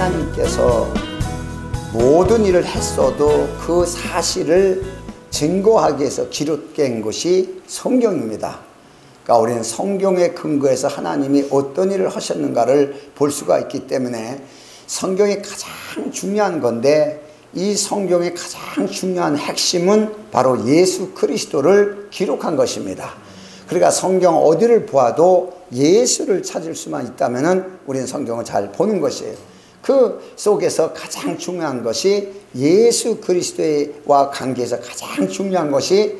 하나님께서 모든 일을 했어도 그 사실을 증거하기 위해서 기록된 것이 성경입니다. 그러니까 우리는 성경에 근거해서 하나님이 어떤 일을 하셨는가를 볼 수가 있기 때문에 성경이 가장 중요한 건데, 이 성경의 가장 중요한 핵심은 바로 예수 그리스도를 기록한 것입니다. 그러니까 성경 어디를 보아도 예수를 찾을 수만 있다면 우리는 성경을 잘 보는 것이에요. 그 속에서 가장 중요한 것이 예수 그리스도와 관계에서 가장 중요한 것이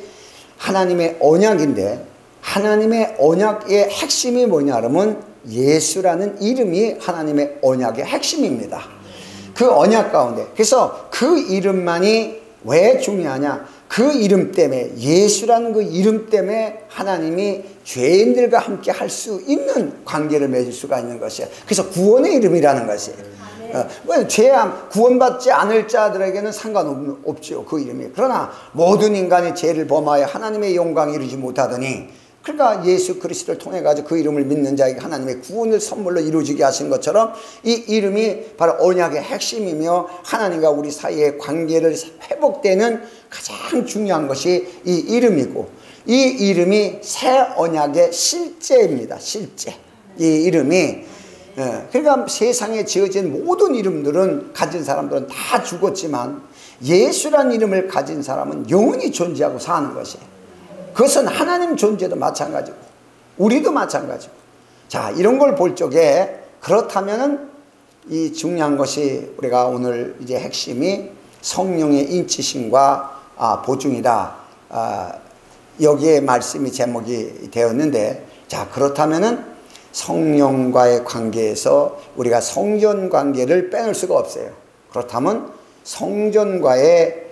하나님의 언약인데, 하나님의 언약의 핵심이 뭐냐 그러면 예수라는 이름이 하나님의 언약의 핵심입니다. 그 언약 가운데, 그래서 그 이름만이 왜 중요하냐, 그 이름 때문에, 예수라는 그 이름 때문에 하나님이 죄인들과 함께 할 수 있는 관계를 맺을 수가 있는 것이에요. 그래서 구원의 이름이라는 것이에요. 구원받지 않을 자들에게는 상관없죠, 그 이름이. 그러나 모든 인간이 죄를 범하여 하나님의 영광에 이르지 못하더니, 그러니까 예수 그리스도를 통해 가지고 그 이름을 믿는 자에게 하나님의 구원을 선물로 이루어지게 하신 것처럼, 이 이름이 바로 언약의 핵심이며 하나님과 우리 사이의 관계를 회복되는 가장 중요한 것이 이 이름이고, 이 이름이 새 언약의 실제입니다. 실제. 이 이름이, 그러니까 세상에 지어진 모든 이름들은, 가진 사람들은 다 죽었지만 예수란 이름을 가진 사람은 영원히 존재하고 사는 것이에요. 그것은 하나님 존재도 마찬가지고 우리도 마찬가지고. 자, 이런 걸 볼 적에, 그렇다면은 이 중요한 것이, 우리가 오늘 이제 핵심이 성령의 인치심과 보증이다. 여기에 말씀이 제목이 되었는데, 자, 그렇다면은 성령과의 관계에서 우리가 성전 관계를 빼놓을 수가 없어요. 그렇다면 성전과의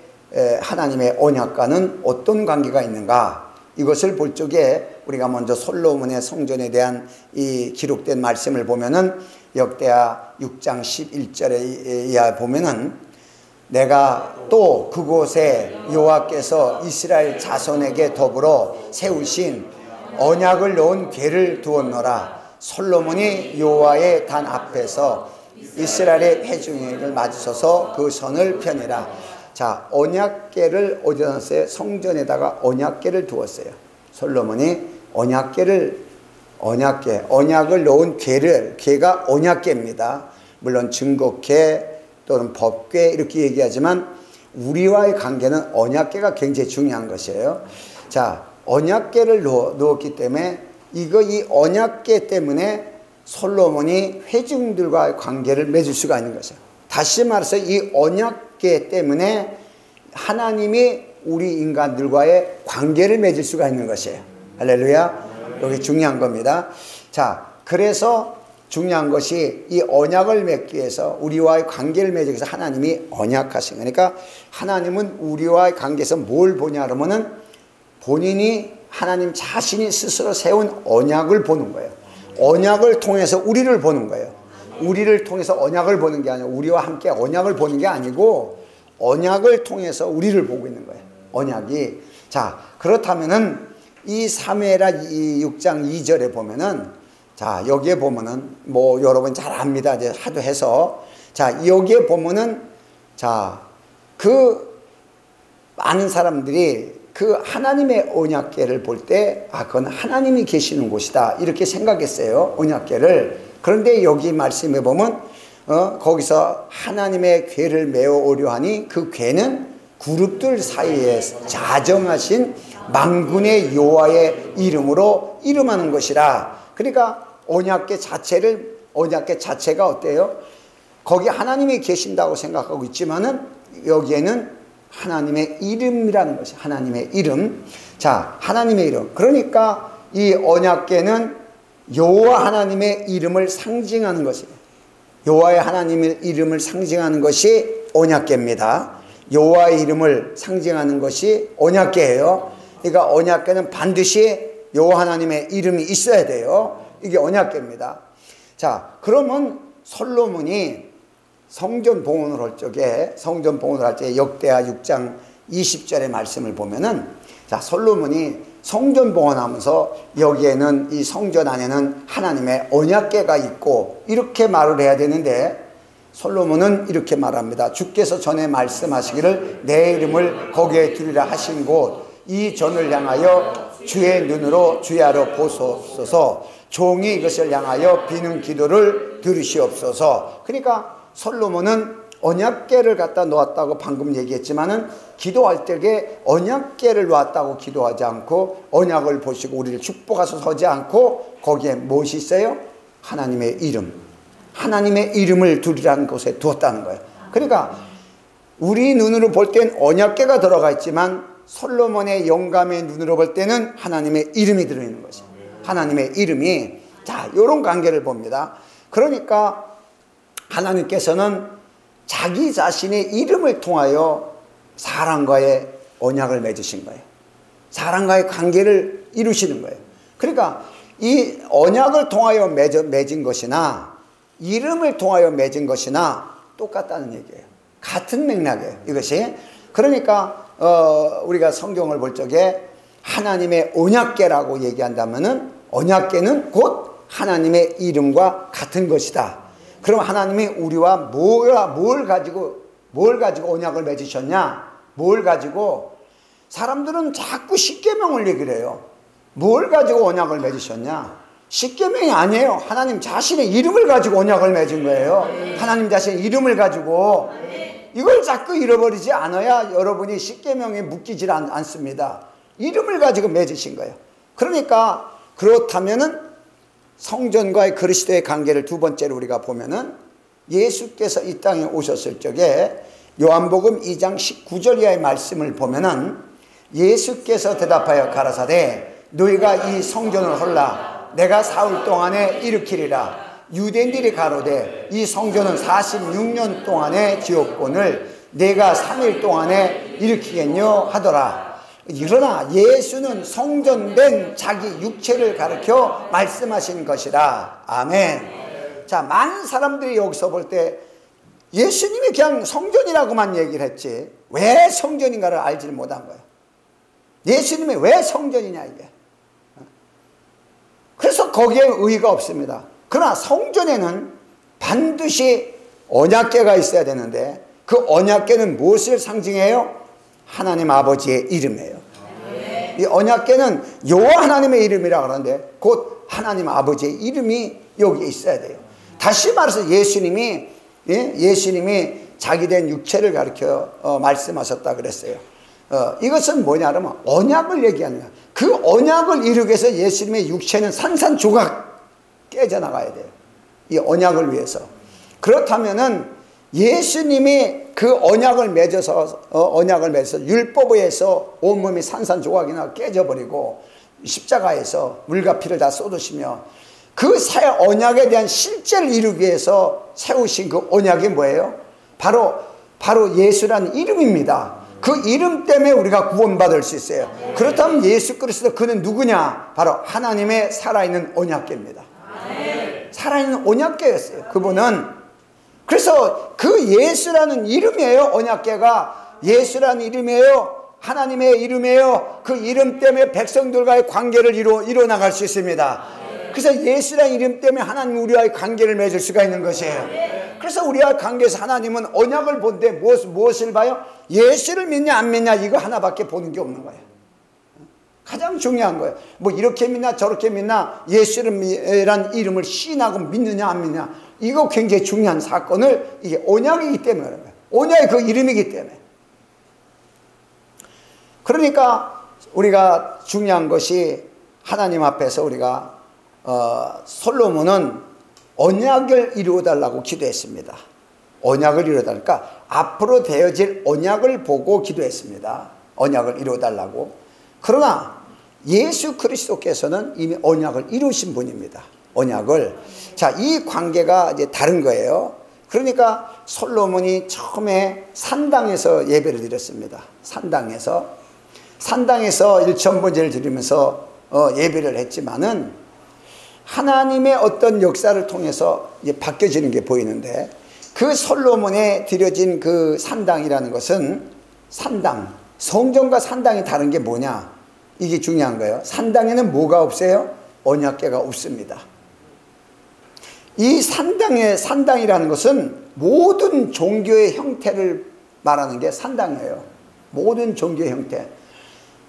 하나님의 언약과는 어떤 관계가 있는가? 이것을 볼 적에 우리가 먼저 솔로몬의 성전에 대한 이 기록된 말씀을 보면은, 역대하 6장 11절에 이하 보면은, 내가 또 그곳에 여호와께서 이스라엘 자손에게 더불어 세우신 언약을 넣은 궤를 두었노라. 솔로몬이 여호와의 단 앞에서 이스라엘의 회중에게 맞서서 그 선을 펴니라. 자, 언약궤를 어디다 놨어요? 성전에다가 언약궤를 두었어요. 솔로몬이 언약을 넣은 궤가 언약궤입니다. 물론 증거궤 또는 법궤 이렇게 얘기하지만 우리와의 관계는 언약궤가 굉장히 중요한 것이에요. 자, 언약궤를 넣었기 때문에 이 언약궤 때문에 솔로몬이 회중들과의 관계를 맺을 수가 있는 것이에요. 다시 말해서 이 언약궤 때문에 하나님이 우리 인간들과의 관계를 맺을 수가 있는 것이에요. 할렐루야. 여기 중요한 겁니다. 자, 그래서 중요한 것이 이 언약을 맺기 위해서, 우리와의 관계를 맺기 위해서 하나님이 언약하신 거니까, 하나님은 우리와의 관계에서 뭘 보냐 그러면은 본인이, 하나님 자신이 스스로 세운 언약을 보는 거예요. 언약을 통해서 우리를 보는 거예요. 우리를 통해서 언약을 보는 게 아니고, 우리와 함께 언약을 보는 게 아니고, 언약을 통해서 우리를 보고 있는 거예요. 언약이. 자, 그렇다면은 이 사무엘하 6장 2절에 보면은, 자, 여기에 보면은 뭐 여러분 잘 압니다. 이제 하도 해서. 자, 여기에 보면은, 자, 그 많은 사람들이 그 하나님의 언약궤를 볼 때, 그건 하나님이 계시는 곳이다, 이렇게 생각했어요, 언약궤를. 그런데 여기 말씀에 보면 거기서 하나님의 궤를 메어오려 하니 그 궤는 그룹들 사이에 자정하신 만군의 여호와의 이름으로 이름하는 것이라. 그러니까 언약궤 자체가 어때요? 거기 하나님이 계신다고 생각하고 있지만은 여기에는 하나님의 이름이라는 것이, 하나님의 이름. 자, 하나님의 이름. 그러니까 이 언약궤는 여호와 하나님의 이름을 상징하는 것이에요. 여호와의 하나님의 이름을 상징하는 것이 언약궤입니다. 여호와의 이름을 상징하는 것이 언약궤예요. 그러니까 언약궤는 반드시 여호와 하나님의 이름이 있어야 돼요. 이게 언약궤입니다. 자, 그러면 솔로몬이 성전 봉헌을 할 적에 역대하 6장 20절의 말씀을 보면은, 자, 솔로몬이 성전 봉헌하면서 여기에는, 이 성전 안에는 하나님의 언약궤가 있고 이렇게 말을 해야 되는데, 솔로몬은 이렇게 말합니다. 주께서 전에 말씀하시기를 내 이름을 거기에 두리라 하신 곳 이 전을 향하여 주의 눈으로 주야로 보소서. 종이 이것을 향하여 비는 기도를 들으시옵소서. 그러니까 솔로몬은 언약궤를 갖다 놓았다고 방금 얘기했지만은 기도할 때에 언약궤를 놓았다고 기도하지 않고 언약을 보시고 우리를 축복하셔서 서지 않고 거기에 무엇이 있어요? 하나님의 이름. 하나님의 이름을 두리라는 곳에 두었다는 거예요. 그러니까 우리 눈으로 볼 땐 언약궤가 들어가 있지만 솔로몬의 영감의 눈으로 볼 때는 하나님의 이름이 들어있는 것이에요. 하나님의 이름이. 자, 이런 관계를 봅니다. 그러니까 하나님께서는 자기 자신의 이름을 통하여 사람과의 언약을 맺으신 거예요. 사람과의 관계를 이루시는 거예요. 그러니까 이 언약을 통하여 맺은 것이나 이름을 통하여 맺은 것이나 똑같다는 얘기예요. 같은 맥락이에요, 이것이. 그러니까 우리가 성경을 볼 적에 하나님의 언약궤라고 얘기한다면은 언약궤는 곧 하나님의 이름과 같은 것이다. 그럼 하나님이 우리와 뭘 가지고 언약을 맺으셨냐? 뭘 가지고? 사람들은 자꾸 십계명을 얘기를 해요. 뭘 가지고 언약을 맺으셨냐? 십계명이 아니에요. 하나님 자신의 이름을 가지고 언약을 맺은 거예요. 하나님 자신의 이름을 가지고. 이걸 자꾸 잃어버리지 않아야 여러분이 십계명에 묶이질 않습니다. 이름을 가지고 맺으신 거예요. 그러니까 그렇다면은 성전과의 그리스도의 관계를 두 번째로 우리가 보면은 예수께서 이 땅에 오셨을 적에 요한복음 2장 19절 이하의 말씀을 보면은 예수께서 대답하여 가라사대 너희가 이 성전을 헐라 내가 사흘 동안에 일으키리라. 유대인들이 가로되 이 성전은 46년 동안의 지옥권을 내가 3일 동안에 일으키겠뇨 하더라. 그러나 예수는 성전된 자기 육체를 가르쳐 말씀하신 것이라. 아멘. 자, 많은 사람들이 여기서 볼 때 예수님이 그냥 성전이라고만 얘기를 했지 왜 성전인가를 알지 못한 거예요. 예수님이 왜 성전이냐 이게. 그래서 거기에 의의가 없습니다. 그러나 성전에는 반드시 언약궤가 있어야 되는데 그 언약궤는 무엇을 상징해요? 하나님 아버지의 이름이에요. 이 언약궤는 여호와 하나님의 이름이라 그러는데 곧 하나님 아버지의 이름이 여기에 있어야 돼요. 다시 말해서 예수님이 자기 된 육체를 가르쳐 말씀하셨다 그랬어요. 이것은 뭐냐 그러면 언약을 얘기하는 거야. 그 언약을 이루기 위해서 예수님의 육체는 산산조각 깨져나가야 돼요. 이 언약을 위해서. 그렇다면은 예수님이 그 언약을 맺어서 율법에 의해서 온몸이 산산조각이나 깨져버리고 십자가에서 물과 피를 다 쏟으시며 그 새 언약에 대한 실제를 이루기 위해서 세우신 그 언약이 뭐예요? 바로 예수라는 이름입니다. 그 이름 때문에 우리가 구원받을 수 있어요. 그렇다면 예수 그리스도 그는 누구냐? 바로 하나님의 살아있는 언약궤입니다. 살아있는 언약궤였어요. 그분은. 그래서 그 예수라는 이름이에요. 언약궤가 예수라는 이름이에요. 하나님의 이름이에요. 그 이름 때문에 백성들과의 관계를 이뤄나갈 수 있습니다. 그래서 예수라는 이름 때문에 하나님 우리와의 관계를 맺을 수가 있는 것이에요. 그래서 우리와 관계에서 하나님은 언약을 본데 무엇을 봐요? 예수를 믿냐 안 믿냐 이거 하나밖에 보는 게 없는 거예요. 가장 중요한 거예요. 뭐 이렇게 믿나 저렇게 믿나 예수란 이름을 시인하고 믿느냐 안 믿느냐 이거 굉장히 중요한 사건을 이게 언약이기 때문에 그런 거예요. 언약이 그 이름이기 때문에. 그러니까 우리가 중요한 것이 하나님 앞에서 우리가 솔로몬은 언약을 이루어달라고 기도했습니다. 언약을 이루어달라니까 앞으로 되어질 언약을 보고 기도했습니다. 언약을 이루어달라고. 그러나 예수 그리스도께서는 이미 언약을 이루신 분입니다. 언약을. 자, 이 관계가 이제 다른 거예요. 그러니까 솔로몬이 처음에 산당에서 예배를 드렸습니다. 산당에서 일천번제를 드리면서 예배를 했지만은 하나님의 어떤 역사를 통해서 이제 바뀌어지는 게 보이는데 그 솔로몬에 드려진 그 산당이라는 것은 성전과 산당이 다른 게 뭐냐? 이게 중요한 거예요. 산당에는 뭐가 없어요? 언약궤가 없습니다. 이 산당이라는 것은 모든 종교의 형태를 말하는 게 산당이에요. 모든 종교의 형태.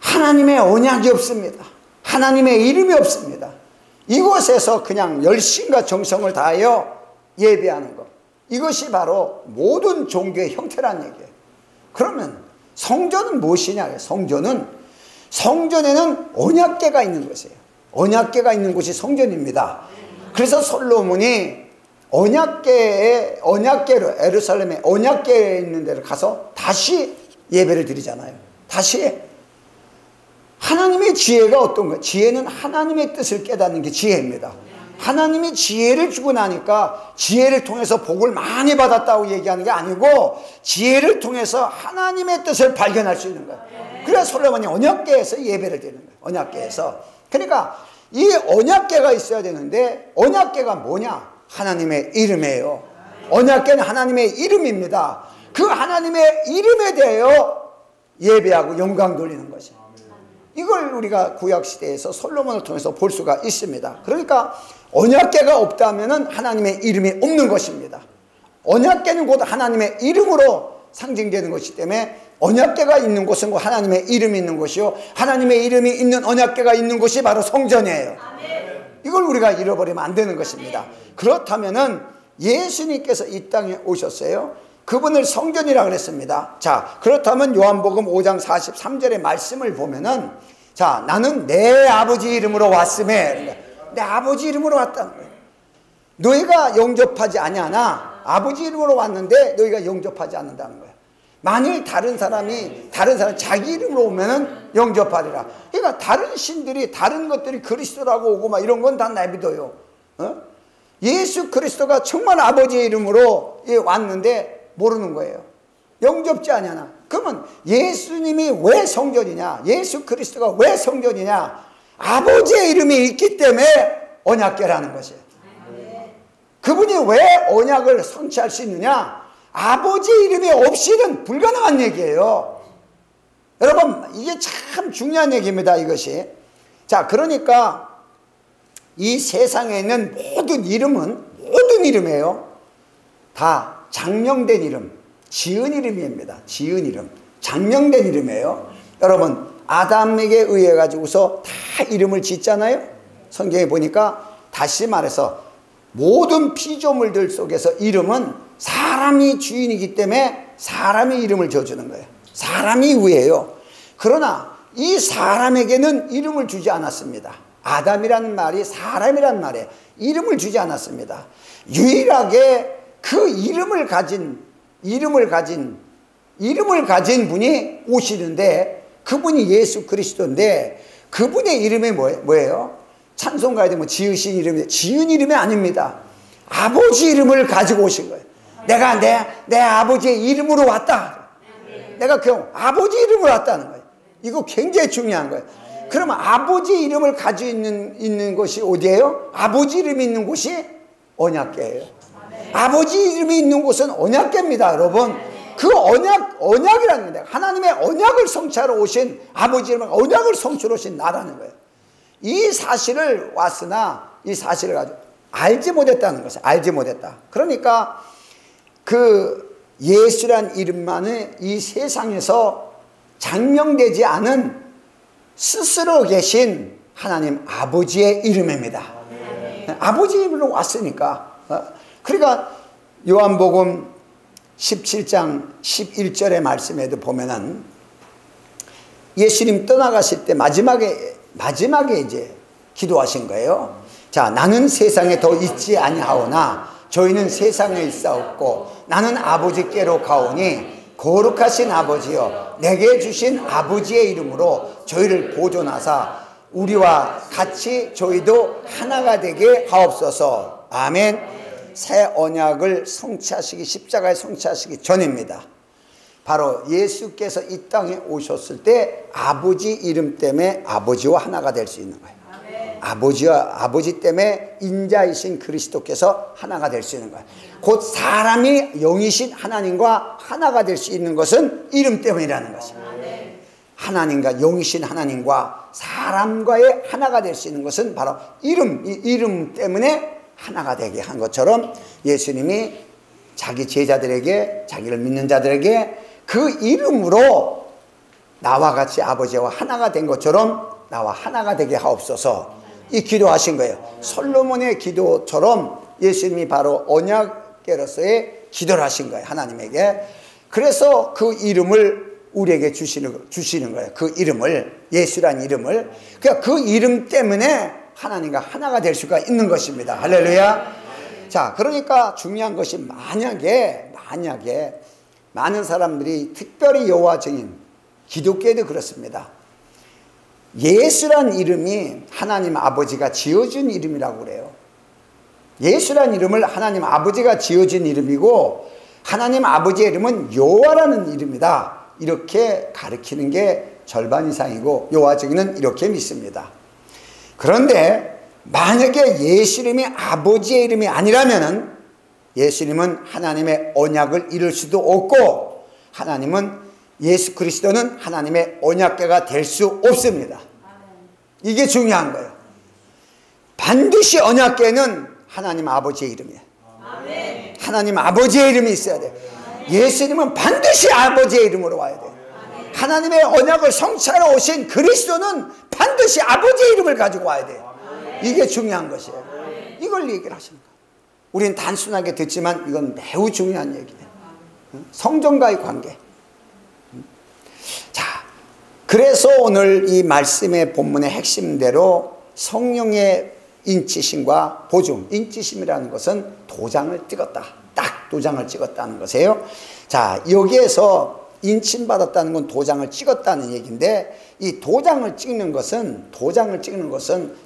하나님의 언약이 없습니다. 하나님의 이름이 없습니다. 이곳에서 그냥 열심과 정성을 다하여 예배하는 것, 이것이 바로 모든 종교의 형태라는 얘기예요. 그러면 성전은 무엇이냐? 성전에는 언약궤가 있는 것이에요. 언약궤가 있는 곳이 성전입니다. 그래서 솔로몬이 언약궤로 예루살렘에 언약궤에 있는 데를 가서 다시 예배를 드리잖아요. 다시. 하나님의 지혜가 어떤 거예요? 지혜는 하나님의 뜻을 깨닫는 게 지혜입니다. 하나님이 지혜를 주고 나니까 지혜를 통해서 복을 많이 받았다고 얘기하는 게 아니고 지혜를 통해서 하나님의 뜻을 발견할 수 있는 거예요. 그래서 솔로몬이 언약궤에서 예배를 드리는 거예요. 언약궤에서. 그러니까 이 언약궤가 있어야 되는데 언약궤가 뭐냐? 하나님의 이름이에요. 언약궤는 하나님의 이름입니다. 그 하나님의 이름에 대하여 예배하고 영광 돌리는 것이에요. 이걸 우리가 구약시대에서 솔로몬을 통해서 볼 수가 있습니다. 그러니까 언약궤가 없다면 하나님의 이름이 없는 것입니다. 언약궤는 곧 하나님의 이름으로 상징되는 것이기 때문에 언약궤가 있는 곳은 곧 하나님의 이름이 있는 곳이요, 하나님의 이름이 있는 언약궤가 있는 곳이 바로 성전이에요. 이걸 우리가 잃어버리면 안 되는 것입니다. 그렇다면은 예수님께서 이 땅에 오셨어요. 그분을 성전이라고 그랬습니다. 자, 그렇다면 요한복음 5장 43절의 말씀을 보면은, 자, 나는 내 아버지 이름으로 왔음에, 내 아버지 이름으로 왔다는 거예요. 너희가 영접하지 아니하나 아버지 이름으로 왔는데 너희가 영접하지 않는다는 거예요. 만일 다른 사람이 자기 이름으로 오면은 영접하리라. 그러니까 다른 신들이, 다른 것들이 그리스도라고 오고 막 이런 건 다 내비둬요. 예수 그리스도가 정말 아버지의 이름으로 왔는데 모르는 거예요. 영접지 아니하나. 그러면 예수님이 왜 성전이냐? 예수 그리스도가 왜 성전이냐? 아버지의 이름이 있기 때문에 언약궤라는 것이에요. 그분이 왜 언약을 성취할 수 있느냐? 아버지의 이름이 없이는 불가능한 얘기예요. 여러분, 이게 참 중요한 얘기입니다, 이것이. 자, 그러니까 이 세상에 있는 모든 이름이에요. 다 장명된 이름, 지은 이름입니다. 지은 이름, 장명된 이름이에요. 여러분, 아담에게 의해 가지고서 다 이름을 짓잖아요. 성경에 보니까 다시 말해서 모든 피조물들 속에서 이름은 사람이 주인이기 때문에 사람이 이름을 지어주는 거예요. 사람이 위에요. 그러나 이 사람에게는 이름을 주지 않았습니다. 아담이라는 말이 사람이라는 말에 이름을 주지 않았습니다. 유일하게 그 이름을 가진 분이 오시는데 그분이 예수 그리스도인데 그분의 이름이 뭐예요? 찬송가에 되면 지으신 이름이, 지은 이름이 아닙니다. 아버지 이름을 가지고 오신 거예요. 내가 내 아버지의 이름으로 왔다. 내가 그 아버지 이름으로 왔다는 거예요. 이거 굉장히 중요한 거예요. 그러면 아버지 이름을 가지고 있는 곳이 어디예요? 아버지 이름이 있는 곳이 언약궤예요. 아버지 이름이 있는 곳은 언약궤입니다, 여러분. 그 언약이라는 거예요. 하나님의 언약을 성취하러 오신 아버지 이름을, 언약을 성취하러 오신 나라는 거예요. 이 사실을 이 사실을 가지고 알지 못했다는 것을 알지 못했다. 그러니까 그 예수란 이름만은 이 세상에서 장명되지 않은 스스로 계신 하나님 아버지의 이름입니다. 아버지 이름으로 왔으니까. 그러니까 요한복음 17장 11절의 말씀에도 보면은 예수님 떠나가실 때 마지막에 이제 기도하신 거예요. 자, 나는 세상에 더 있지 아니하오나 저희는 세상에 있사옵고 나는 아버지께로 가오니 거룩하신 아버지여 내게 주신 아버지의 이름으로 저희를 보존하사 우리와 같이 저희도 하나가 되게 하옵소서. 아멘. 새 언약을 성취하시기, 십자가에 성취하시기 전입니다. 바로 예수께서 이 땅에 오셨을 때 아버지 이름 때문에 아버지와 하나가 될 수 있는 거예요. 아버지 때문에 인자이신 그리스도께서 하나가 될 수 있는 거예요. 곧 사람이 영이신 하나님과 하나가 될 수 있는 것은 이름 때문이라는 것입니다. 하나님과 영이신 하나님과 사람과의 하나가 될 수 있는 것은 바로 이름 때문에 하나가 되게 한 것처럼 예수님이 자기 제자들에게, 자기를 믿는 자들에게 그 이름으로 나와 같이 아버지와 하나가 된 것처럼 나와 하나가 되게 하옵소서, 이 기도하신 거예요. 솔로몬의 기도처럼 예수님이 바로 언약계로서의 기도를 하신 거예요, 하나님에게. 그래서 그 이름을 우리에게 주시는 거예요. 그 이름을, 예수란 이름을. 그러니까 그 이름 때문에 하나님과 하나가 될 수가 있는 것입니다. 할렐루야. 자, 그러니까 중요한 것이 만약에 많은 사람들이, 특별히 여호와 증인, 기독교에도 그렇습니다. 예수란 이름이 하나님 아버지가 지어준 이름이라고 그래요. 예수란 이름을 하나님 아버지가 지어준 이름이고 하나님 아버지의 이름은 여호와라는 이름이다, 이렇게 가르치는 게 절반 이상이고 여호와 증인은 이렇게 믿습니다. 그런데 만약에 예수 이름이 아버지의 이름이 아니라면은 예수님은 하나님의 언약을 이룰 수도 없고 하나님은, 예수 그리스도는 하나님의 언약궤가 될 수 없습니다. 이게 중요한 거예요. 반드시 언약궤는 하나님 아버지의 이름이에요. 하나님 아버지의 이름이 있어야 돼요. 예수님은 반드시 아버지의 이름으로 와야 돼요. 하나님의 언약을 성취하러 오신 그리스도는 반드시 아버지의 이름을 가지고 와야 돼요. 이게 중요한 것이에요. 이걸 얘기를 하십니다. 우리는 단순하게 듣지만 이건 매우 중요한 얘기예요. 성전과의 관계. 자, 그래서 오늘 이 말씀의 본문의 핵심대로 성령의 인치심과 보증, 인치심이라는 것은 도장을 찍었다, 딱 도장을 찍었다는 것이에요. 자, 여기에서 인침받았다는 건 도장을 찍었다는 얘기인데, 이 도장을 찍는 것은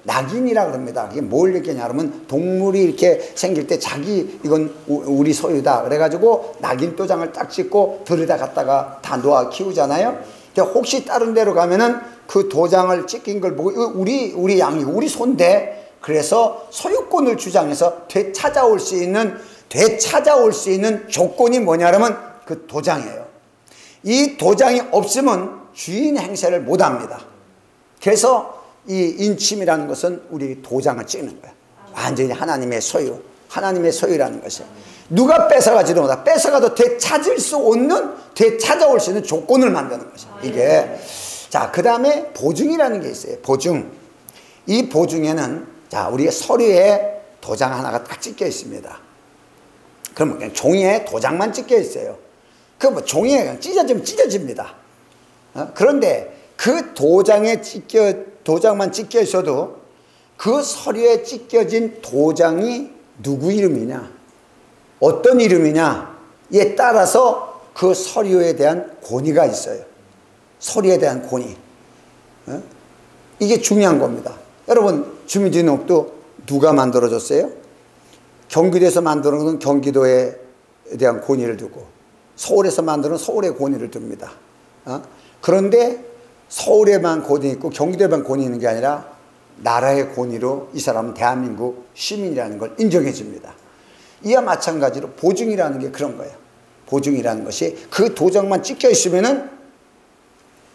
낙인이라고 합니다. 이게 뭘 얘기하냐 그러면, 동물이 이렇게 생길 때 자기 이건 우리 소유다 그래가지고 낙인 도장을 딱 찍고 들여다 갖다가 다 놓아 키우잖아요. 혹시 다른 데로 가면은 그 도장을 찍힌 걸 보고 우리 양이고 우리 소인데, 그래서 소유권을 주장해서 되찾아올 수 있는 조건이 뭐냐면 그 도장이에요. 이 도장이 없으면 주인 행세를 못합니다. 그래서 이 인침이라는 것은 우리 도장을 찍는 거야. 완전히 하나님의 소유라는 것이에요. 누가 뺏어가지도 못하고, 뺏어가도 되찾아올 수 있는 조건을 만드는 것이에요, 이게. 자, 그 다음에 보증이라는 게 있어요. 보증. 이 보증에는, 자, 우리가 서류에 도장 하나가 딱 찍혀 있습니다. 그럼 그냥 종이에 도장만 찍혀 있어요. 그 뭐 종이에 그냥 찢어지면 찢어집니다. 그런데 그 도장만 찍혀 있어도 그 서류에 찍혀진 도장이 누구 이름이냐, 어떤 이름이냐에 따라서 그 서류에 대한 권위가 있어요. 서류에 대한 권위. 이게 중요한 겁니다. 여러분, 주민등록도 누가 만들어줬어요? 경기도에서 만드는 건 경기도에 대한 권위를 두고, 서울에서 만드는 서울의 권위를 둡니다. 그런데 서울에만 권위 있고 경기도에만 권위 있는 게 아니라 나라의 권위로 이 사람은 대한민국 시민이라는 걸 인정해 줍니다. 이와 마찬가지로 보증이라는 게 그런 거예요. 보증이라는 것이 그 도장만 찍혀 있으면은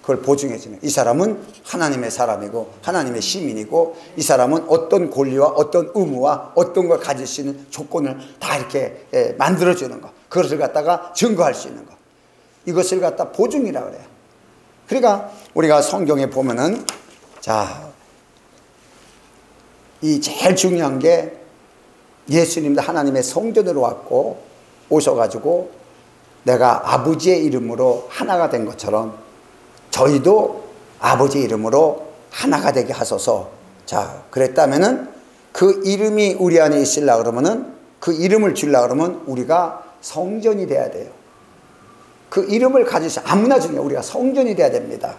그걸 보증해 주는, 이 사람은 하나님의 사람이고 하나님의 시민이고, 이 사람은 어떤 권리와 어떤 의무와 어떤 걸 가질 수 있는 조건을 다 이렇게 만들어 주는 거, 그것을 갖다가 증거할 수 있는 거, 이것을 갖다 보증이라고 그래요. 그러니까 우리가 성경에 보면은, 자, 이 제일 중요한 게 예수님도 하나님의 성전으로 오셔가지고 내가 아버지의 이름으로 하나가 된 것처럼 저희도 아버지 이름으로 하나가 되게 하소서. 자, 그랬다면은 그 이름이 우리 안에 있으려고 그러면은, 그 이름을 주려고 그러면 우리가 성전이 돼야 돼요. 그 이름을 가질 수, 아무나 중에 우리가 성전이 돼야 됩니다.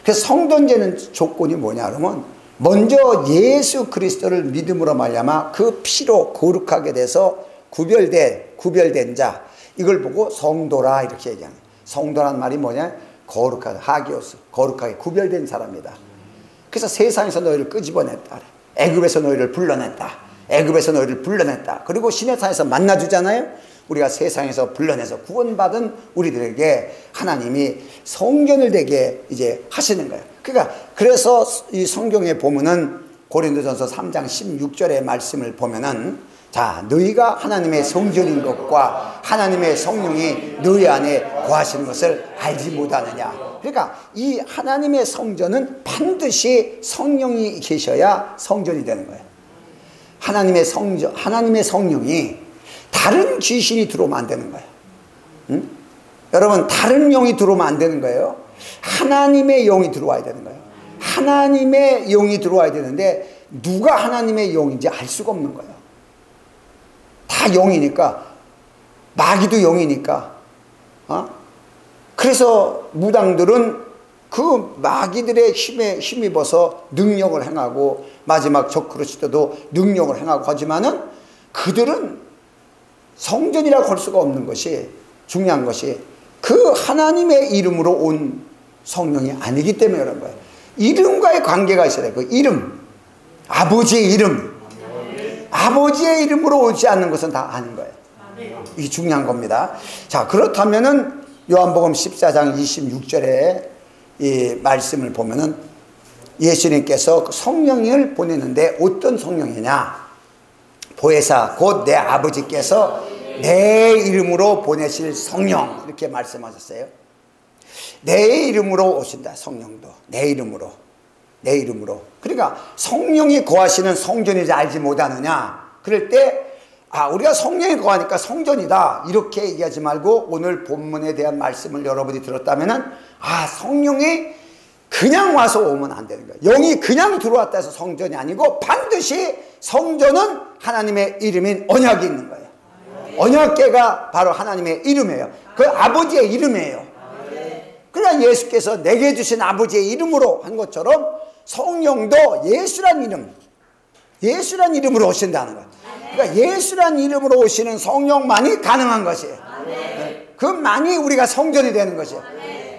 그래서 성전 되는 조건이 뭐냐 그러면, 먼저 예수 그리스도를 믿음으로 말미암아 그 피로 거룩하게 돼서 구별된 자, 이걸 보고 성도라 이렇게 얘기하는 거예요. 성도란 말이 뭐냐? 거룩하다, 하기오스, 거룩하게 구별된 사람이다. 그래서 세상에서 너희를 끄집어냈다, 애굽에서 너희를 불러냈다. 그리고 시내산에서 만나주잖아요. 우리가 세상에서 불러내서 구원받은 우리들에게 하나님이 성전을 되게 이제 하시는 거예요. 그러니까 그래서 이 성경에 보면은 고린도전서 3장 16절의 말씀을 보면은, 자, 너희가 하나님의 성전인 것과 하나님의 성령이 너희 안에 거하시는 것을 알지 못하느냐. 그러니까 이 하나님의 성전은 반드시 성령이 계셔야 성전이 되는 거예요. 하나님의 성전, 하나님의 성령이 다른 귀신이 들어오면 안 되는 거예요. 응? 여러분, 다른 영이 들어오면 안 되는 거예요. 하나님의 영이 들어와야 되는 거예요. 하나님의 영이 들어와야 되는데 누가 하나님의 영인지 알 수가 없는 거예요. 다 영이니까, 마귀도 영이니까. 그래서 무당들은 그 마귀들의 힘에 힘입어서 능력을 행하고 마지막 적그리스도도 능력을 행하고 하지만은 그들은 성전이라고 할 수가 없는 것이, 중요한 것이 그 하나님의 이름으로 온 성령이 아니기 때문에 그런 거예요. 이름과의 관계가 있어야 돼요. 그 이름, 아버지의 이름, 아버지의 이름으로 오지 않는 것은 다 아는 거예요. 이게 중요한 겁니다. 자, 그렇다면은 요한복음 14장 26절에 이 말씀을 보면은 예수님께서 성령을 보내는데 어떤 성령이냐? 보혜사 곧 내 아버지께서 내 이름으로 보내실 성령, 이렇게 말씀하셨어요. 내 이름으로 오신다. 성령도 내 이름으로, 내 이름으로. 그러니까 성령이 거하시는 성전이지 알지 못하느냐. 그럴 때 우리가 성령이 거하니까 성전이다 이렇게 얘기하지 말고 오늘 본문에 대한 말씀을 여러분이 들었다면은 성령이 그냥 와서 오면 안 되는 거예요. 영이 그냥 들어왔다 해서 성전이 아니고 반드시 성전은 하나님의 이름인 언약이 있는 거예요. 언약궤가 바로 하나님의 이름이에요. 그 아버지의 이름이에요. 그러니까 예수께서 내게 주신 아버지의 이름으로 한 것처럼 성령도 예수란 이름, 예수란 이름으로 오신다는 거예요. 그러니까 예수란 이름으로 오시는 성령만이 가능한 것이에요. 그만이 우리가 성전이 되는 것이에요.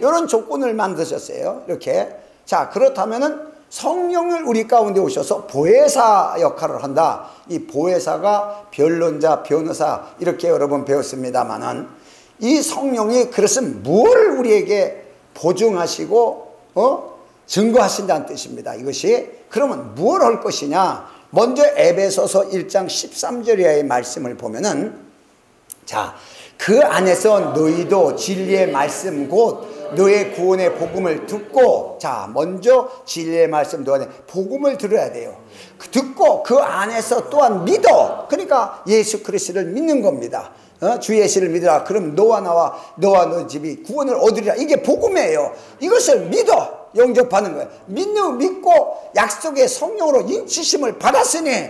이런 조건을 만드셨어요. 이렇게. 자, 그렇다면은 성령을 우리 가운데 오셔서 보혜사 역할을 한다. 이 보혜사가 변론자, 변호사 이렇게 여러 번 배웠습니다만은 이 성령이 그것은 뭘 우리에게 보증하시고 증거하신다는 뜻입니다. 이것이 그러면 뭘 할 것이냐? 먼저 에베소서 1장 13절의 말씀을 보면은 자, 그 안에서 너희도 진리의 말씀 곧 너의 구원의 복음을 듣고, 자, 먼저 진리의 말씀 너의 복음을 들어야 돼요. 듣고 그 안에서 또한 믿어. 그러니까 예수 그리스도를 믿는 겁니다. 주 예수를 믿으라. 그럼 너와 나와 너와 너 집이 구원을 얻으리라. 이게 복음이에요. 이것을 믿어. 영접하는 거예요. 믿고 약속의 성령으로 인치심을 받았으니,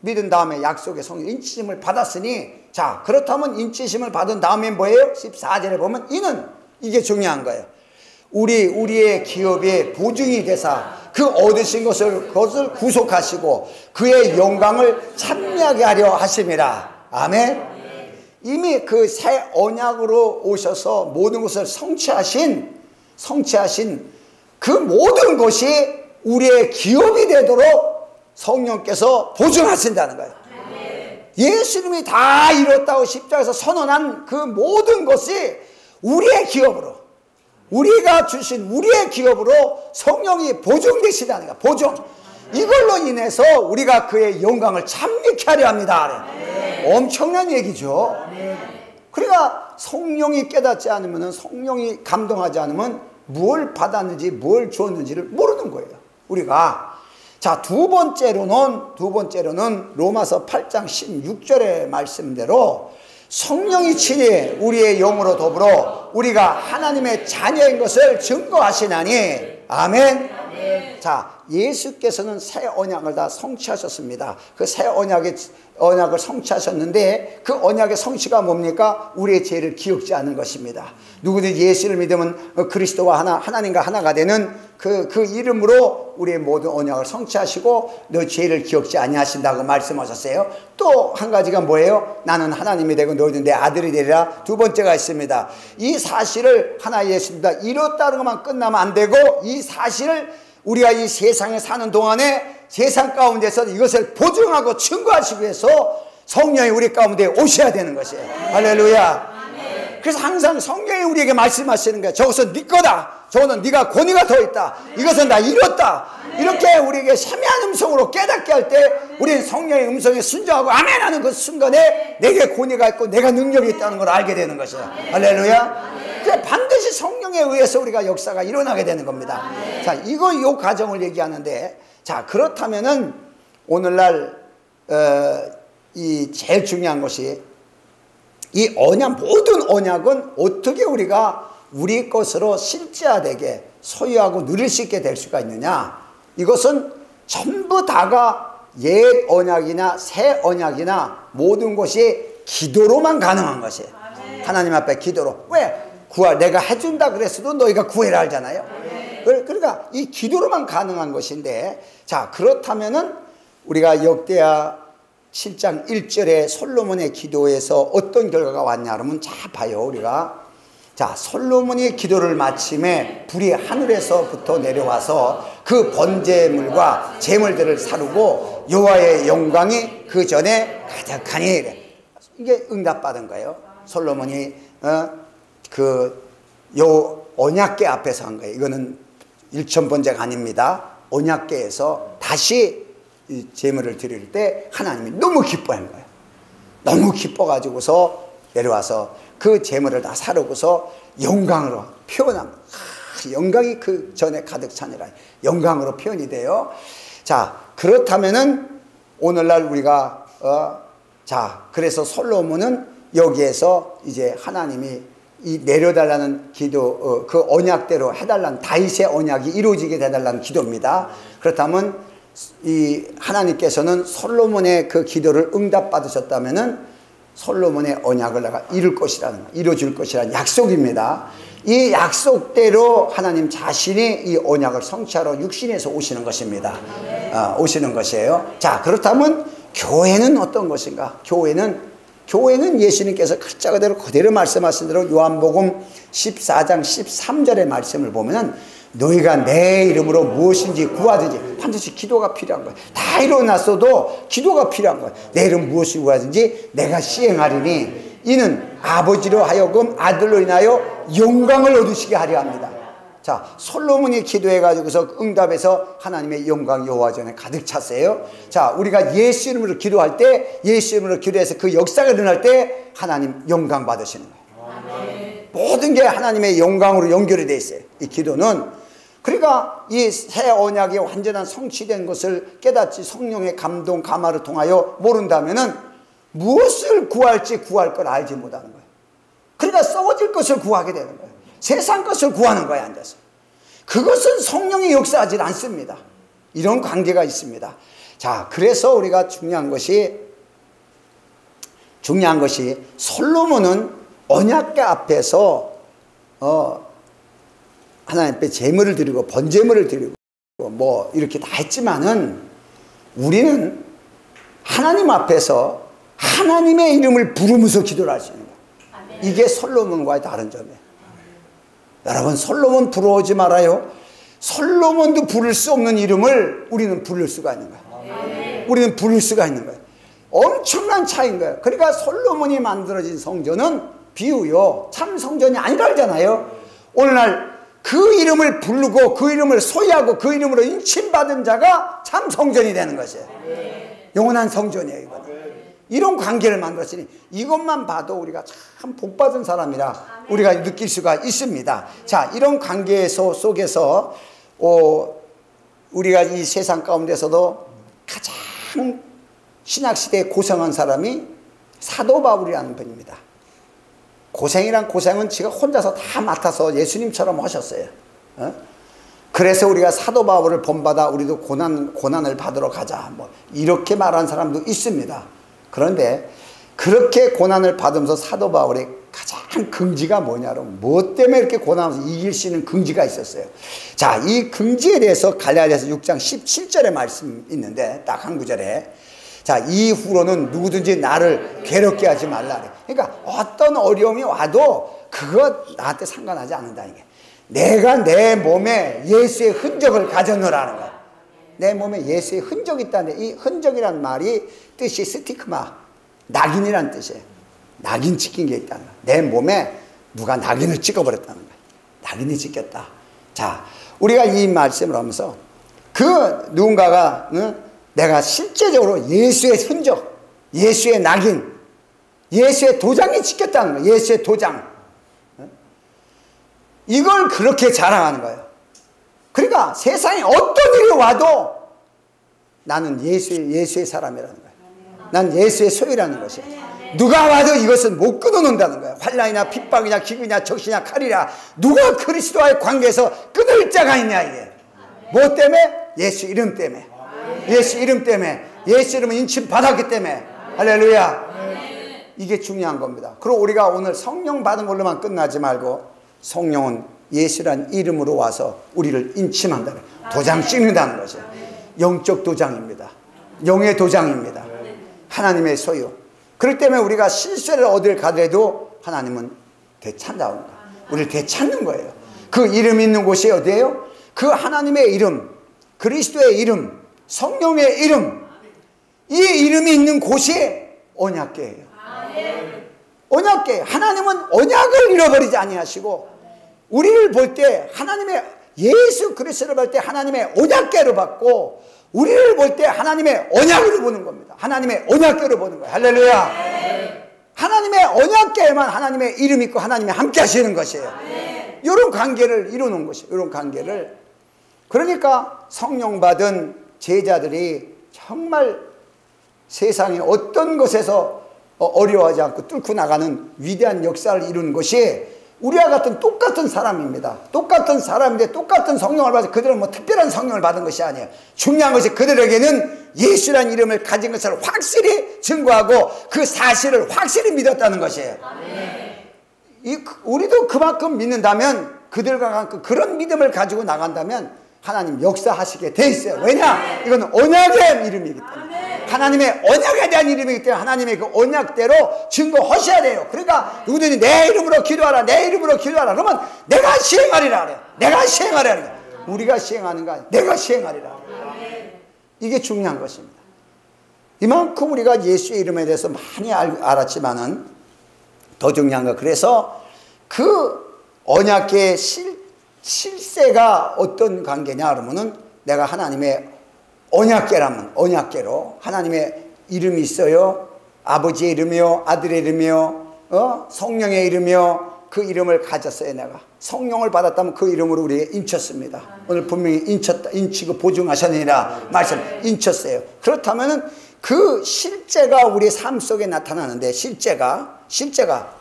믿은 다음에 약속의 성령 인치심을 받았으니, 자, 그렇다면 인치심을 받은 다음에 뭐예요? 14절에 보면 이게 중요한 거예요. 우리의 기업의 보증이 되사 그 얻으신 그것을 구속하시고 그의 영광을 찬미하게 하려 하심이라. 아멘. 이미 그 새 언약으로 오셔서 모든 것을 성취하신 그 모든 것이 우리의 기업이 되도록 성령께서 보증하신다는 거예요. 예수님이 다 이뤘다고 십자가에서 선언한 그 모든 것이 우리의 기업으로, 우리가 주신 우리의 기업으로 성령이 보증되시다는 거예요. 보증. 이걸로 인해서 우리가 그의 영광을 찬미케 하려 합니다. 엄청난 얘기죠. 그러니까 성령이 깨닫지 않으면, 성령이 감동하지 않으면 뭘 받았는지 뭘 주었는지를 모르는 거예요. 우리가. 자, 두 번째로는 로마서 8장 16절의 말씀대로 성령이 친히 우리의 영으로 더불어 우리가 하나님의 자녀인 것을 증거하시나니. 아멘. 자, 예수께서는 새 언약을 다 성취하셨습니다. 그 새 언약을 성취하셨는데 그 언약의 성취가 뭡니까? 우리의 죄를 기억지 않는 것입니다. 누구든지 예수를 믿으면 그리스도와 하나님과 하나가 되는 그 이름으로 우리의 모든 언약을 성취하시고 너 죄를 기억지 아니하신다고 말씀하셨어요. 또 한 가지가 뭐예요? 나는 하나님이 되고 너희는 내 아들이 되리라. 두 번째가 있습니다. 이 사실을 하나 예수입니다. 이렇다는 것만 끝나면 안 되고, 이 사실을 우리가 이 세상에 사는 동안에 세상 가운데서 이것을 보증하고 증거하시기 위해서 성령이 우리 가운데 오셔야 되는 것이에요. 할렐루야. 그래서 항상 성령이 우리에게 말씀하시는 거예요. 저것은 네 거다. 저거는 네가 권위가 더 있다. 이것은 나 이뤘다. 이렇게 우리에게 세미한 음성으로 깨닫게 할 때 우리는 성령의 음성에 순종하고 아멘 하는 그 순간에 내게 권위가 있고 내가 능력이 있다는 걸 알게 되는 것이야. 할렐루야. 그래, 반드시 성령에 의해서 우리가 역사가 일어나게 되는 겁니다. 자, 요 과정을 얘기하는데, 자, 그렇다면은 오늘날 이 제일 중요한 것이 이 언약, 모든 언약은 어떻게 우리가 우리 것으로 실제화되게 소유하고 누릴 수 있게 될 수가 있느냐. 이것은 전부 다가 옛 언약이나 새 언약이나 모든 것이 기도로만 가능한 것이에요. 하나님 앞에 기도로. 왜? 내가 해준다 그랬어도 너희가 구해라 하잖아요. 그러니까 이 기도로만 가능한 것인데, 자, 그렇다면은 우리가 역대하 7장 1절에 솔로몬의 기도에서 어떤 결과가 왔냐 그러면, 자, 봐요. 우리가 자, 솔로몬이 기도를 마침에 불이 하늘에서부터 내려와서 그 번제물과 제물들을 사르고 여호와의 영광이 그 전에 가득하니, 이게 응답받은 거예요. 솔로몬이 언약궤 앞에서 한 거예요. 이거는 일천번제가 아닙니다. 언약궤에서 다시 이 제물을 드릴 때 하나님이 너무 기뻐한 거예요. 너무 기뻐가지고서 내려와서 그 제물을 다 사르고서 영광으로 표현합니다. 영광이 그 전에 가득 차니라. 영광으로 표현이 돼요. 자, 그렇다면은 오늘날 우리가 자, 그래서 솔로몬은 여기에서 이제 하나님이 이 내려달라는 기도, 그 언약대로 해달라는, 다윗의 언약이 이루어지게 해달라는 기도입니다. 그렇다면 이 하나님께서는 솔로몬의 그 기도를 응답받으셨다면은 솔로몬의 언약을 내가 이뤄줄 것이라는 약속입니다. 이 약속대로 하나님 자신이 이 언약을 성취하러 육신에서 오시는 것입니다. 오시는 것이에요. 자, 그렇다면 교회는 어떤 것인가? 교회는 예수님께서 글자 그대로 말씀하신 대로 요한복음 14장 13절의 말씀을 보면은 너희가 내 이름으로 무엇인지 구하든지, 반드시 기도가 필요한 거예요. 다 일어났어도 기도가 필요한 거예요. 내 이름 무엇을 구하든지 내가 시행하리니 이는 아버지로 하여금 아들로 인하여 영광을 얻으시게 하려 합니다. 자, 솔로몬이 기도해가지고서 응답해서 하나님의 영광 여호와 전에 가득 찼어요. 자, 우리가 예수 이름으로 기도할 때, 예수 이름으로 기도해서 그 역사가 일어날 때 하나님 영광 받으시는 거예요. 모든 게 하나님의 영광으로 연결이 되어 있어요. 이 기도는. 그러니까 이 새 언약이 완전한 성취된 것을 깨닫지 성령의 감동 감화를 통하여 모른다면은 무엇을 구할지 구할 걸 알지 못하는 거예요. 그러니까 썩어질 것을 구하게 되는 거예요. 세상 것을 구하는 거예요, 앉아서. 그것은 성령이 역사하지 않습니다. 이런 관계가 있습니다. 자, 그래서 우리가 중요한 것이 솔로몬은 언약궤 앞에서 하나님 앞에 제물을 드리고 번제물을 드리고 뭐 이렇게 다 했지만은 우리는 하나님 앞에서 하나님의 이름을 부르면서 기도를 할 수 있는 거예요. 이게 솔로몬과의 다른 점이에요. 여러분, 솔로몬 부러워하지 말아요. 솔로몬도 부를 수 없는 이름을 우리는 부를 수가 있는 거예요. 우리는 부를 수가 있는 거예요. 엄청난 차이인 거예요. 그러니까 솔로몬이 만들어진 성전은 비유요, 참 성전이 아니라잖아요. 오늘날 그 이름을 부르고 그 이름을 소유하고 그 이름으로 인침받은 자가 참 성전이 되는 것이에요. 영원한 성전이에요, 이거는. 이런 관계를 만들었으니 이것만 봐도 우리가 참 복받은 사람이라 우리가 느낄 수가 있습니다. 자, 이런 관계 속에서 우리가 이 세상 가운데서도 가장 신약시대에 고생한 사람이 사도 바울이라는 분입니다. 고생이란 고생은 지가 혼자서 다 맡아서 예수님처럼 하셨어요. 그래서 우리가 사도 바울을 본받아 우리도 고난을 받으러 가자, 뭐 이렇게 말하는 사람도 있습니다. 그런데 그렇게 고난을 받으면서 사도 바울의 가장 긍지가 뭐냐면, 뭐 때문에 이렇게 고난하면서 이길 수 있는 긍지가 있었어요. 자, 이 긍지에 대해서 갈라디아서 6장 17절에 말씀 있는데, 딱 한 구절에, 자, 이후로는 누구든지 나를 괴롭게 하지 말라. 그러니까 어떤 어려움이 와도 그거 나한테 상관하지 않는다, 이게. 내가 내 몸에 예수의 흔적을 가져놓으라는 거야. 내 몸에 예수의 흔적이 있다는데, 이 흔적이란 말이 뜻이 스티그마, 낙인이란 뜻이에요. 낙인 찍힌 게 있다는 거야. 내 몸에 누가 낙인을 찍어버렸다는 거야. 낙인이 찍혔다. 자, 우리가 이 말씀을 하면서 그 누군가가 내가 실제적으로 예수의 흔적, 예수의 낙인, 예수의 도장이 찍혔다는 거예요. 예수의 도장. 이걸 그렇게 자랑하는 거예요. 그러니까 세상에 어떤 일이 와도 나는 예수의 사람이라는 거예요. 난 예수의 소유라는 것이에요. 누가 와도 이것은 못 끊어놓는다는 거예요. 환난이나 핍박이냐 기근이냐 적시냐 칼이냐 누가 그리스도와의 관계에서 끊을 자가 있냐 이게. 뭐 때문에? 예수 이름 때문에. 예수 이름 때문에. 예수 이름은 인침 받았기 때문에. 할렐루야. 이게 중요한 겁니다. 그리고 우리가 오늘 성령 받은 걸로만 끝나지 말고 성령은 예수란 이름으로 와서 우리를 인침한다는 도장 찍는다는 것이에요. 영적 도장입니다. 영의 도장입니다. 하나님의 소유. 그렇기 때문에 우리가 실세를 어딜 가더라도 하나님은 되찾아오는 거예요. 우리를 되찾는 거예요. 그 이름 있는 곳이 어디예요? 그 하나님의 이름, 그리스도의 이름, 성령의 이름, 이 이름이 있는 곳이 언약궤예요. 언약궤. 하나님은 언약을 잃어버리지 아니하시고 우리를 볼 때 하나님의 예수 그리스도를 볼 때 하나님의 언약궤로 봤고 우리를 볼 때 하나님의 언약으로 보는 겁니다. 하나님의 언약궤로 보는 거예요. 할렐루야. 하나님의 언약궤에만 하나님의 이름 있고 하나님이 함께 하시는 것이에요. 이런 관계를 이루는 것이에요. 이런 관계를. 그러니까 성령 받은 제자들이 정말 세상에 어떤 것에서 어려워하지 않고 뚫고 나가는 위대한 역사를 이룬 것이 우리와 같은 똑같은 사람입니다. 똑같은 사람인데 똑같은 성령을 받아 그들은 뭐 특별한 성령을 받은 것이 아니에요. 중요한 것이 그들에게는 예수라는 이름을 가진 것을 확실히 증거하고 그 사실을 확실히 믿었다는 것이에요. 우리도 그만큼 믿는다면 그들과 그런 믿음을 가지고 나간다면 하나님 역사하시게 돼 있어요. 왜냐? 이건 언약의 이름이기 때문에. 하나님의 언약에 대한 이름이기 때문에 하나님의 그 언약대로 증거하셔야 돼요. 그러니까 누구든지 내 이름으로 기도하라, 내 이름으로 기도하라. 그러면 내가 시행하리라 그래요. 내가 시행하리라 그래요. 우리가 시행하는 거 아니에요. 내가 시행하리라. 이게 중요한 것입니다. 이만큼 우리가 예수의 이름에 대해서 많이 알았지만은 더 중요한 거. 그래서 그 언약의 실세가 어떤 관계냐 그러면은 내가 하나님의 언약궤라면 언약궤로 하나님의 이름이 있어요. 아버지의 이름이요, 아들의 이름이요, 성령의 이름이요. 그 이름을 가졌어요. 내가 성령을 받았다면 그 이름으로 우리에 인쳤습니다. 오늘 분명히 인치고 보증하셨느니라 말씀 인쳤어요. 그렇다면은 그 실제가 우리의 삶 속에 나타나는데 실제가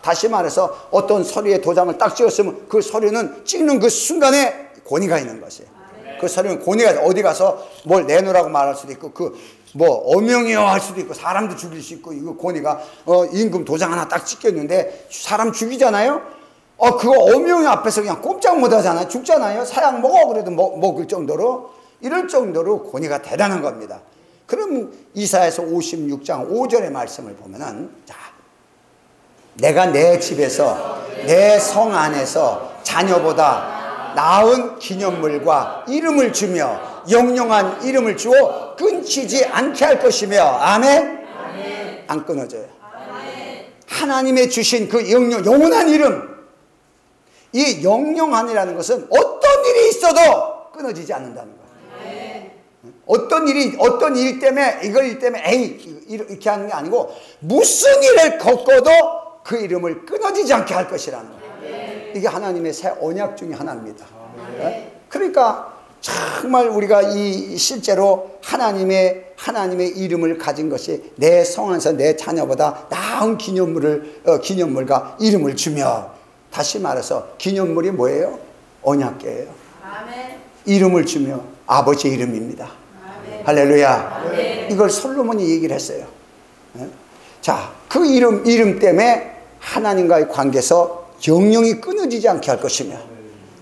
다시 말해서 어떤 서류에 도장을 딱 찍었으면 그 서류는 찍는 그 순간에 권위가 있는 것이에요. 그 서류는 권위가 어디 가서 뭘 내놓으라고 말할 수도 있고 그 뭐 어명이요 할 수도 있고 사람도 죽일 수 있고 이거 권위가 임금 도장 하나 딱 찍혔는데 사람 죽이잖아요. 그거 어명이 앞에서 그냥 꼼짝 못 하잖아요. 죽잖아요. 사약 먹어 그래도 먹을 정도로 이럴 정도로 권위가 대단한 겁니다. 그럼 이사야서 56장 5절의 말씀을 보면은 자, 내가 내 집에서 내 성 안에서 자녀보다 나은 기념물과 이름을 주며 영영한 이름을 주어 끊기지 않게 할 것이며 아멘? 안 끊어져요. 하나님의 주신 그 영원한 이름, 이 영영한이라는 것은 어떤 일이 있어도 끊어지지 않는다는 거예요. 어떤 일 때문에 이걸 때문에 에이 이렇게 하는 게 아니고 무슨 일을 겪어도 그 이름을 끊어지지 않게 할 것이라는 거예요. 이게 하나님의 새 언약 중에 하나입니다. 그러니까 정말 우리가 이 실제로 하나님의 이름을 가진 것이 내 성 안에서 내 자녀보다 나은 기념물과 이름을 주며 다시 말해서 기념물이 뭐예요? 언약궤예요. 이름을 주며 아버지의 이름입니다. 할렐루야. 이걸 솔로몬이 얘기를 했어요. 자, 그 이름 때문에 하나님과의 관계에서 영영이 끊어지지 않게 할 것이며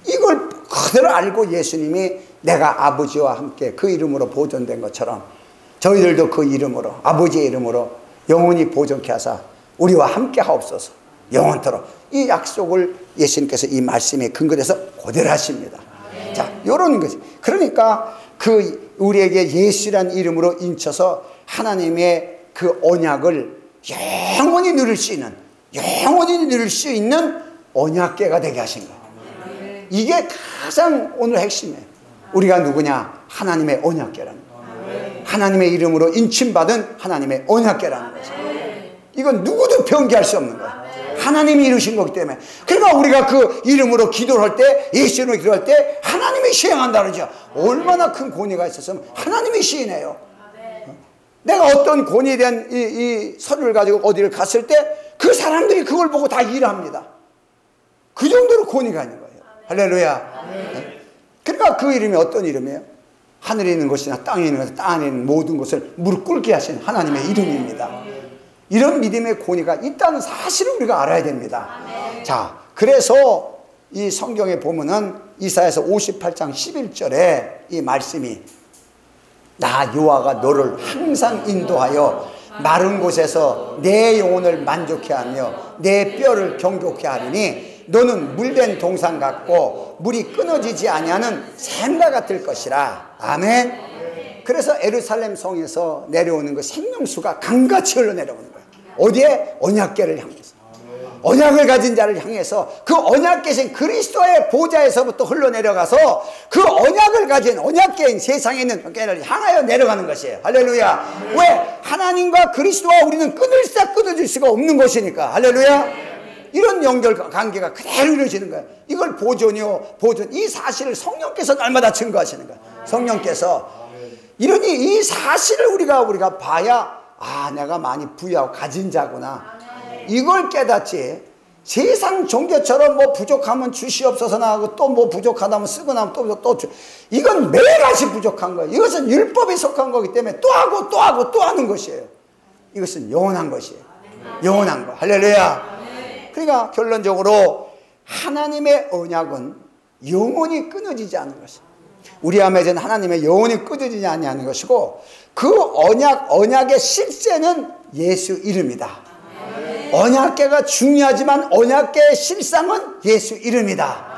이걸 그대로 알고 예수님이 내가 아버지와 함께 그 이름으로 보존된 것처럼 저희들도 그 이름으로 아버지의 이름으로 영원히 보존케 하사 우리와 함께 하옵소서. 영원토록 이 약속을 예수님께서 이 말씀에 근거해서 그대로 하십니다. 자, 요런 거지. 그러니까 그 우리에게 예수란 이름으로 인쳐서 하나님의 그 언약을 영원히 누릴 수 있는 언약궤가 되게 하신 거예요. 이게 가장 오늘 핵심이에요. 우리가 누구냐? 하나님의 언약궤라는 거예요. 하나님의 이름으로 인침받은 하나님의 언약궤라는 거죠. 이건 누구도 변기할 수 없는 거예요. 하나님이 이루신 거기 때문에. 그러니까 우리가 그 이름으로 기도를 할 때, 예수 이름으로 기도할 때 하나님이 시행한다 그러죠. 얼마나 큰 권위가 있었으면 하나님이 시행해요. 내가 어떤 권위에 대한 이 서류를 가지고 어디를 갔을 때 그 사람들이 그걸 보고 다 일합니다. 그 정도로 권위가 있는 거예요. 할렐루야. 그러니까 그 이름이 어떤 이름이에요? 하늘에 있는 것이나 땅에 있는 것, 땅 안에 있는 모든 것을 무릎 꿇게 하신 하나님의 이름입니다. 이런 믿음의 권위가 있다는 사실을 우리가 알아야 됩니다. 자, 그래서 이 성경에 보면은 이사야서 58장 11절에 이 말씀이 나 여호와가 너를 항상 인도하여 마른 곳에서 내 영혼을 만족해 하며 내 뼈를 경고케 하리니 너는 물된 동산 같고 물이 끊어지지 아니하는 샘과 같을 것이라. 아멘. 그래서 예루살렘 성에서 내려오는 그 생명수가 강같이 흘러내려오는 거예요. 어디에? 언약궤를 향해서. 언약을 가진 자를 향해서 그 언약궤신 그리스도의 보좌에서부터 흘러내려가서 그 언약을 가진 언약궤인 세상에 있는 궤를 향하여 내려가는 것이에요. 할렐루야. 왜? 하나님과 그리스도와 우리는 끊어질 수가 없는 것이니까. 할렐루야. 이런 연결 관계가 그대로 이루어지는 거예요. 이걸 보존. 이 사실을 성령께서 날마다 증거하시는 거예요. 성령께서. 이러니 이 사실을 우리가 봐야 아, 내가 많이 부유하고 가진 자구나. 이걸 깨닫지. 세상 종교처럼 뭐 부족하면 주시옵소서 나하고 또 뭐 부족하다면 쓰고 나면 또 이건 매일같이 부족한 거예요. 이것은 율법에 속한 거기 때문에 또 하고 또 하고 또 하는 것이에요. 이것은 영원한 것이에요. 영원한 거. 할렐루야. 그러니까 결론적으로 하나님의 언약은 영원히 끊어지지 않는 것이에요. 우리 안에는 하나님의 영원히 끊어지지 않는 것이고 그 언약의 실제는 예수 이름이다. 언약궤가 중요하지만 언약궤의 실상은 예수 이름이다.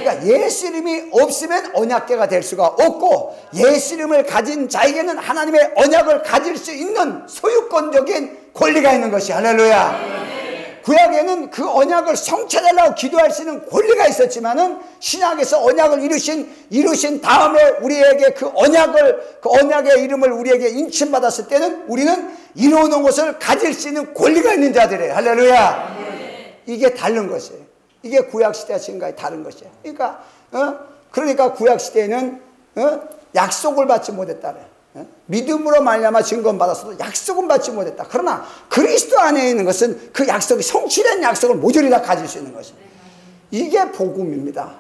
그러니까 예수 이름이 없으면 언약궤가 될 수가 없고 예수 이름을 가진 자에게는 하나님의 언약을 가질 수 있는 소유권적인 권리가 있는 것이. 할렐루야. 구약에는 그 언약을 성취해달라고 기도할 수 있는 권리가 있었지만은 신약에서 언약을 이루신 다음에 우리에게 그 언약의 이름을 우리에게 인침받았을 때는 우리는 이루어놓은 것을 가질 수 있는 권리가 있는 자들이에요. 할렐루야. 이게 다른 것이에요. 이게 구약시대와 지금까지 다른 것이에요. 그러니까 구약시대에는 약속을 받지 못했다. 믿음으로 말미암아 증거받았어도 약속은 받지 못했다. 그러나 그리스도 안에 있는 것은 그 약속이 성취된 약속을 모조리 다 가질 수 있는 것이에요. 이게 복음입니다.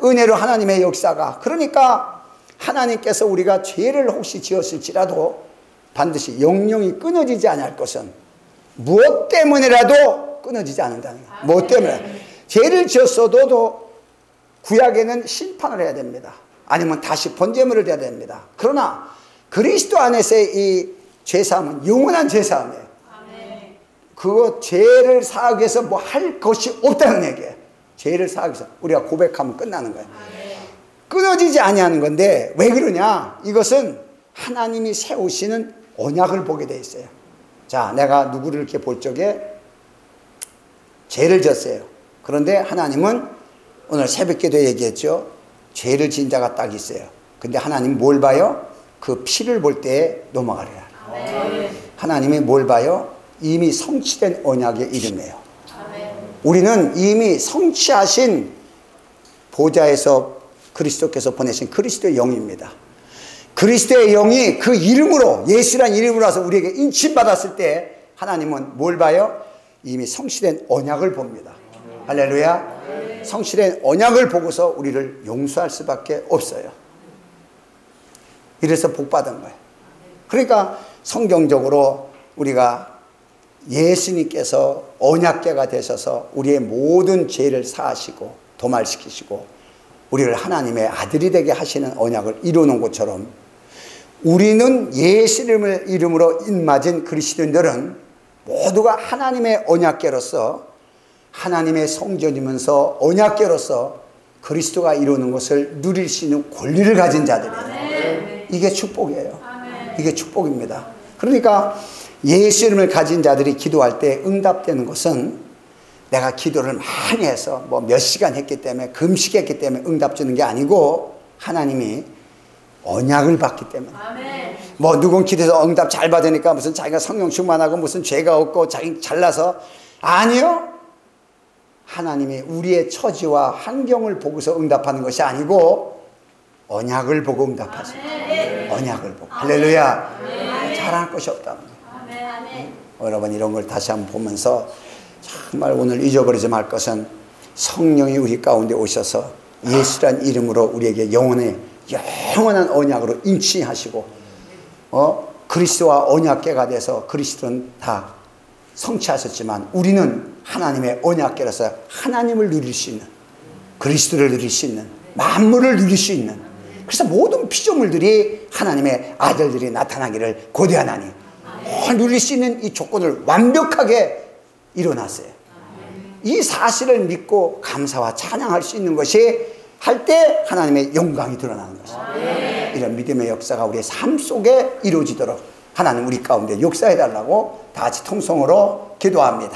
은혜로 하나님의 역사가. 그러니까 하나님께서 우리가 죄를 혹시 지었을지라도 반드시 영영이 끊어지지 않을 것은 무엇 때문이라도 끊어지지 않는다는 거예요. 무엇 때문에? 죄를 지었어도 구약에는 심판을 해야 됩니다. 아니면 다시 번제물을 드려야 됩니다. 그러나 그리스도 안에서의 이 죄사함은 영원한 죄사함이에요. 그 죄를 사하기 위해서 뭐 할 것이 없다는 얘기예요. 죄를 사하기 위해서 우리가 고백하면 끝나는 거예요. 끊어지지 아니하는 건데 왜 그러냐? 이것은 하나님이 세우시는 언약을 보게 돼 있어요. 자, 내가 누구를 이렇게 볼 적에 죄를 졌어요. 그런데 하나님은 오늘 새벽기도에 얘기했죠. 죄를 지은 자가 딱 있어요. 근데 하나님 뭘 봐요? 그 피를 볼 때 넘어가래요. 하나님이 뭘 봐요? 이미 성취된 언약의 이름이에요. 우리는 이미 성취하신 보좌에서 그리스도께서 보내신 그리스도의 영입니다. 그리스도의 영이 그 이름으로 예수란 이름으로 와서 우리에게 인침받았을 때 하나님은 뭘 봐요? 이미 성취된 언약을 봅니다. 할렐루야. 성실한 언약을 보고서 우리를 용서할 수밖에 없어요. 이래서 복받은 거예요. 그러니까 성경적으로 우리가 예수님께서 언약궤가 되셔서 우리의 모든 죄를 사하시고 도말시키시고 우리를 하나님의 아들이 되게 하시는 언약을 이루는 것처럼 우리는 예수 이름으로 인맞은 그리스도인들은 모두가 하나님의 언약궤로서 하나님의 성전이면서 언약궤로서 그리스도가 이루는 것을 누릴 수 있는 권리를 가진 자들이에요. 이게 축복이에요. 이게 축복입니다. 그러니까 예수 이름을 가진 자들이 기도할 때 응답되는 것은 내가 기도를 많이 해서 뭐 몇 시간 했기 때문에, 금식했기 때문에 응답 주는 게 아니고, 하나님이 언약을 받기 때문에. 아멘. 뭐 누군 기도해서 응답 잘 받으니까 무슨 자기가 성령 충만하고 무슨 죄가 없고 자기 잘나서, 아니요. 하나님이 우리의 처지와 환경을 보고서 응답하는 것이 아니고 언약을 보고 응답하세요. 아멘. 언약을 보고. 아멘. 할렐루야. 아멘. 잘할 것이 없다는 거예요. 아멘. 여러분, 이런 걸 다시 한번 보면서 정말 오늘 잊어버리지 말 것은, 성령이 우리 가운데 오셔서 예수란 이름으로 우리에게 영원한 언약으로 인치하시고, 그리스도와 언약궤가 돼서 그리스도는 다 성취하셨지만 우리는 하나님의 언약궤라서 하나님을 누릴 수 있는, 그리스도를 누릴 수 있는, 만물을 누릴 수 있는, 그래서 모든 피조물들이 하나님의 아들들이 나타나기를 고대하나니 누릴 수 있는 이 조건을 완벽하게 이뤄놨어요. 이 사실을 믿고 감사와 찬양할 수 있는 것이, 할 때 하나님의 영광이 드러나는 것입니다. 이런 믿음의 역사가 우리의 삶 속에 이루어지도록 하나님 우리 가운데 역사해달라고 다 같이 통성으로 기도합니다.